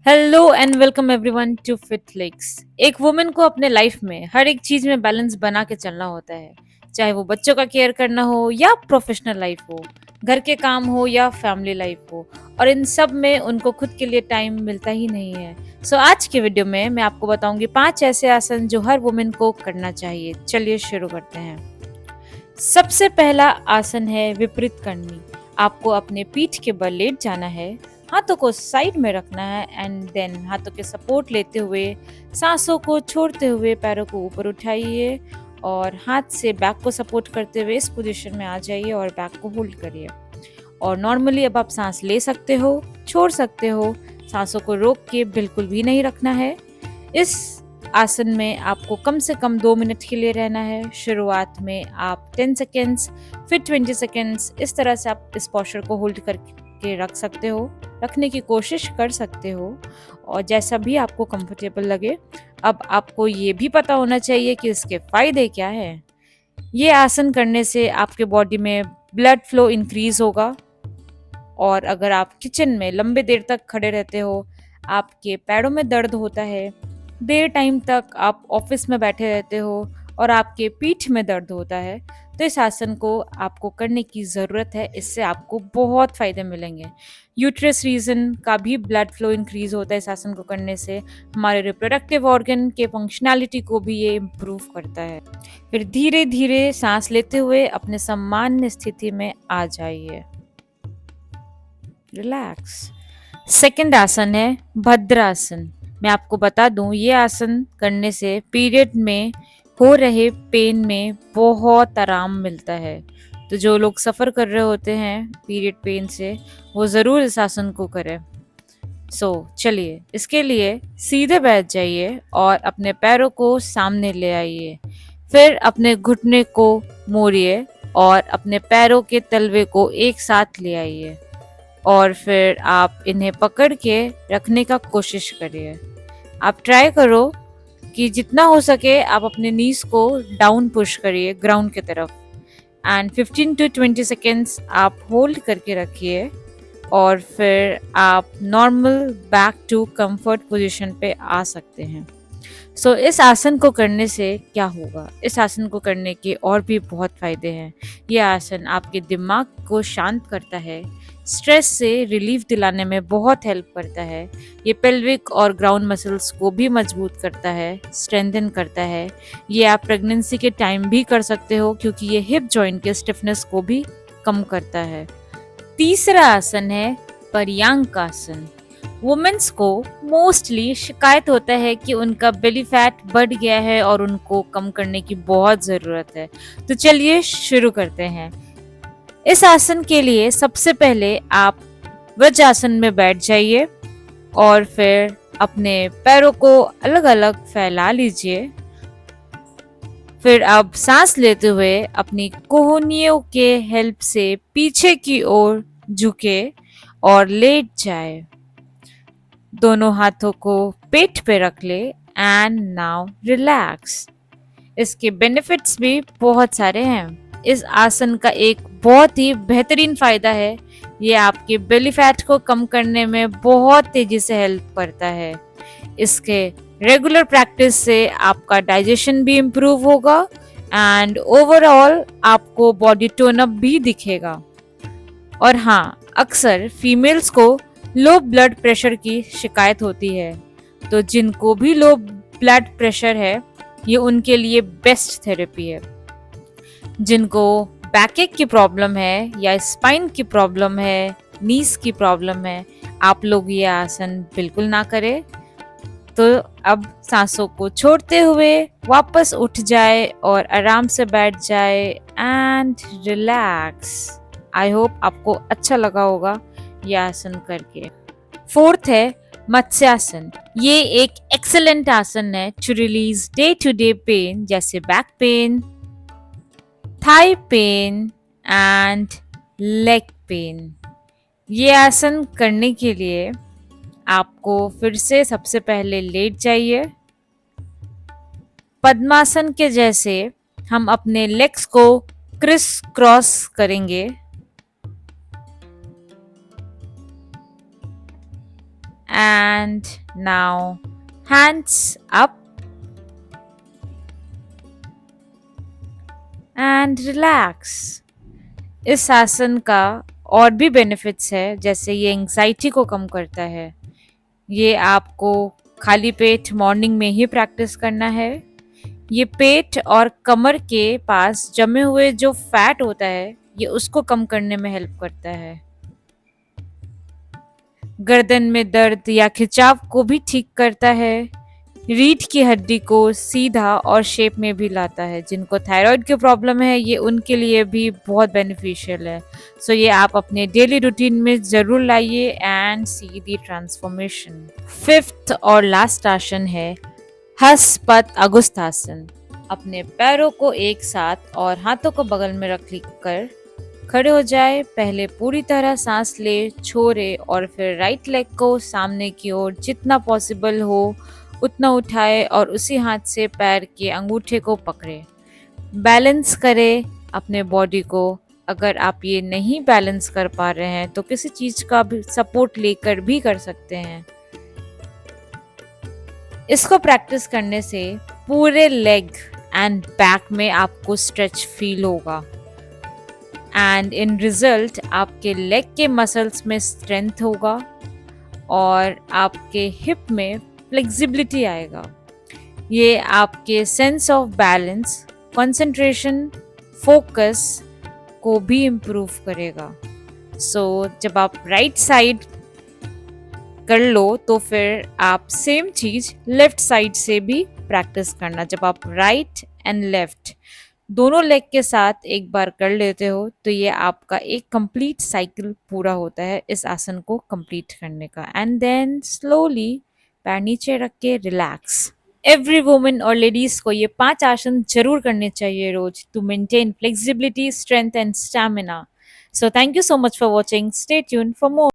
Hello and welcome everyone to Fitflix. एक women को अपने लाइफ में हर एक चीज में बैलेंस बना के चलना होता है, चाहे वो बच्चों का केयर करना हो या प्रोफेशनल लाइफ हो, घर के काम हो या फैमिली लाइफ हो। और इन सब में उनको खुद के लिए टाइम मिलता ही नहीं है। सो आज के वीडियो में मैं आपको बताऊंगी 5 ऐसे आसन जो हर वुमेन को करना चाहिए। चलिए शुरू करते हैं। सबसे पहला आसन है विपरीत करनी। आपको अपने पीठ के बल लेट जाना है, हाथों को साइड में रखना है एंड देन हाथों के सपोर्ट लेते हुए सांसों को छोड़ते हुए पैरों को ऊपर उठाइए और हाथ से बैक को सपोर्ट करते हुए इस पोजीशन में आ जाइए और बैक को होल्ड करिए। और नॉर्मली अब आप सांस ले सकते हो, छोड़ सकते हो, सांसों को रोक के बिल्कुल भी नहीं रखना है। इस आसन में आपको कम से कम 2 मिनट के लिए रहना है। शुरुआत में आप 10 सेकेंड्स, फिर 20 सेकेंड्स, इस तरह से आप इस पोस्चर को होल्ड करके रख सकते हो, रखने की कोशिश कर सकते हो और जैसा भी आपको कंफर्टेबल लगे। अब आपको ये भी पता होना चाहिए कि इसके फायदे क्या हैं। ये आसन करने से आपके बॉडी में ब्लड फ्लो इंक्रीज होगा और अगर आप किचन में लंबे देर तक खड़े रहते हो, आपके पैरों में दर्द होता है, देर टाइम तक आप ऑफिस में बैठे रहते हो और आपके पीठ में दर्द होता है, तो इस आसन को आपको करने की ज़रूरत है। इससे आपको बहुत फ़ायदे मिलेंगे। यूट्रस रीजन का भी ब्लड फ्लो इंक्रीज होता है इस आसन को करने से। हमारे रिप्रोडक्टिव ऑर्गन के फंक्शनैलिटी को भी ये इम्प्रूव करता है। फिर धीरे धीरे सांस लेते हुए अपने सामान्य स्थिति में आ जाइए। रिलैक्स। सेकंड आसन है भद्रासन। मैं आपको बता दूं, ये आसन करने से पीरियड में हो रहे पेन में बहुत आराम मिलता है। तो जो लोग सफ़र कर रहे होते हैं पीरियड पेन से, वो ज़रूर इस आसन को करें। चलिए, इसके लिए सीधे बैठ जाइए और अपने पैरों को सामने ले आइए। फिर अपने घुटने को मोड़िए और अपने पैरों के तलवे को एक साथ ले आइए और फिर आप इन्हें पकड़ के रखने का कोशिश करिए। आप ट्राई करो कि जितना हो सके आप अपने नीज को डाउन पुश करिए ग्राउंड की तरफ एंड 15 टू 20 सेकेंड्स आप होल्ड करके रखिए और फिर आप normal back to comfort position पे आ सकते हैं। इस आसन को करने से क्या होगा? इस आसन को करने के और भी बहुत फायदे हैं। ये आसन आपके दिमाग को शांत करता है, स्ट्रेस से रिलीफ दिलाने में बहुत हेल्प करता है। ये पेल्विक और ग्राउंड मसल्स को भी मजबूत करता है, स्ट्रेंथन करता है। ये आप प्रेगनेंसी के टाइम भी कर सकते हो क्योंकि ये हिप जॉइंट के स्टिफनेस को भी कम करता है। तीसरा आसन है पर्यांक आसन। वुमेन्स को मोस्टली शिकायत होता है कि उनका बेली फैट बढ़ गया है और उनको कम करने की बहुत ज़रूरत है। तो चलिए शुरू करते हैं। इस आसन के लिए सबसे पहले आप वज्रासन में बैठ जाइए और फिर अपने पैरों को अलग अलग फैला लीजिए। फिर अब सांस लेते हुए अपनी कोहनियों के हेल्प से पीछे की ओर झुके और लेट जाए। दोनों हाथों को पेट पे रख ले एंड नाउ रिलैक्स। इसके बेनिफिट्स भी बहुत सारे हैं। इस आसन का एक बहुत ही बेहतरीन फायदा है, ये आपके बेली फैट को कम करने में बहुत तेजी से हेल्प करता है। इसके रेगुलर प्रैक्टिस से आपका डाइजेशन भी इम्प्रूव होगा एंड ओवरऑल आपको बॉडी टोन अप भी दिखेगा। और हाँ, अक्सर फीमेल्स को लो ब्लड प्रेशर की शिकायत होती है, तो जिनको भी लो ब्लड प्रेशर है ये उनके लिए बेस्ट थेरेपी है। जिनको बैकएक की प्रॉब्लम है या स्पाइन की प्रॉब्लम है, नीज की प्रॉब्लम है, आप लोग ये आसन बिल्कुल ना करें। तो अब सांसों को छोड़ते हुए वापस उठ जाए और आराम से बैठ जाए एंड रिलैक्स। आई होप आपको अच्छा लगा होगा यह आसन करके। फोर्थ है मत्स्यासन। ये एक एक्सेलेंट आसन है to release day to day pain जैसे back pain, thigh pain and leg pain. ये आसन करने के लिए आपको फिर से सबसे पहले लेट जाइए। पद्मासन के जैसे हम अपने लेग्स को क्रिस क्रॉस करेंगे And now hands up and relax. इस आसन का और भी बेनिफिट्स है, जैसे ये एंजाइटी को कम करता है। ये आपको खाली पेट मॉर्निंग में ही प्रैक्टिस करना है। ये पेट और कमर के पास जमे हुए जो फैट होता है, ये उसको कम करने में हेल्प करता है। गर्दन में दर्द या खिंचाव को भी ठीक करता है। रीढ़ की हड्डी को सीधा और शेप में भी लाता है। जिनको थायराइड की प्रॉब्लम है, ये उनके लिए भी बहुत बेनिफिशियल है। सो ये आप अपने डेली रूटीन में जरूर लाइए and see the transformation. Fifth और लास्ट आसन है हस्त अगुस्तासन। अपने पैरों को एक साथ और हाथों को बगल में रख कर खड़े हो जाए। पहले पूरी तरह सांस ले, छोड़े और फिर राइट लेग को सामने की ओर जितना पॉसिबल हो उतना उठाए और उसी हाथ से पैर के अंगूठे को पकड़े। बैलेंस करें अपने बॉडी को। अगर आप ये नहीं बैलेंस कर पा रहे हैं तो किसी चीज का भी सपोर्ट लेकर भी कर सकते हैं। इसको प्रैक्टिस करने से पूरे लेग एंड बैक में आपको स्ट्रेच फील होगा एंड इन रिजल्ट आपके लेग के मसल्स में स्ट्रेंथ होगा और आपके हिप में फ्लेक्सिबिलिटी आएगा। ये आपके sense of balance, concentration, focus को भी इम्प्रूव करेगा। सो जब आप राइट साइड कर लो तो फिर आप सेम चीज लेफ्ट साइड से भी प्रैक्टिस करना। जब आप राइट एंड लेफ्ट दोनों लेग के साथ एक बार कर लेते हो तो ये आपका एक कंप्लीट साइकिल पूरा होता है इस आसन को कंप्लीट करने का। एंड देन स्लोली पैर नीचे रख के रिलैक्स। एवरी वुमेन और लेडीज को ये 5 आसन जरूर करने चाहिए रोज to maintain flexibility, strength and stamina. So thank you so much for watching. Stay tuned for more.